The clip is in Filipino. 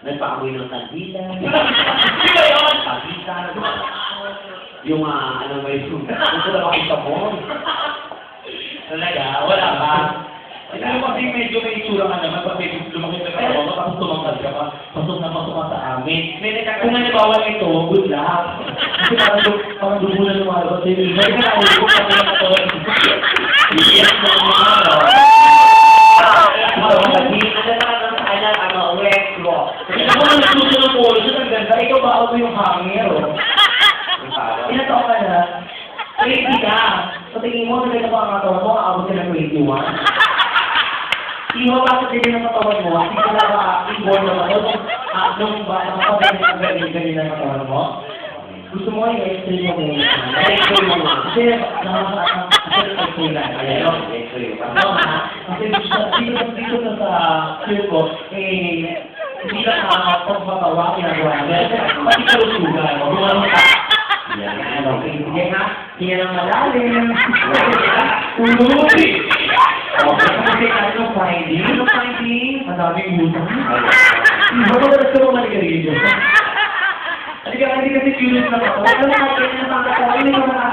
nagpaamoy ng kandila. Sino yun? Pakita. Yung, ano ba yung, gusto na makita mo. Talaga, wala pa. Ano kasi medyo may itsura ka naman, pag medyo lumaki ka ako, tapos tumangkad ka pa, pasok na pasok ka sa amin. Kung halimbawa ito, good luck. Kasi parang dugo na lumalabas sa inyo. May nakaulit ko pa mga katawan. Iiyak na ang mga ano. Ako ang nagsusunod po, ang ganda, ikaw ba ako yung hanger, oh? Ilan taon ka na? 20 ka. Sa tingin mo, nagkita pa ang katawan mo, aabot ka ng 21. Iho, bakit din ang katawan mo? Hindi ka na ba-inborn naman ito? Nung bata ka pa, ganyan ang katawan mo? Gusto mo yung x-ray mo muna. X-ray mo muna. Kasi nakaka-x-ray lang. Ayan, x-ray. Kasi dito na sa film ko, hindi ka nakakapagpatawa, ginagawa na. Pati ka lusugan. Gumano ka. Yan, okay. Sige ha. Sige ng malalim. Uloy! Okay, kasi ano finding? Ano finding? Madaming utang. Iba ko na gusto mo maligarilyo. Hindi kasi curious na ako. Ano natin ang mga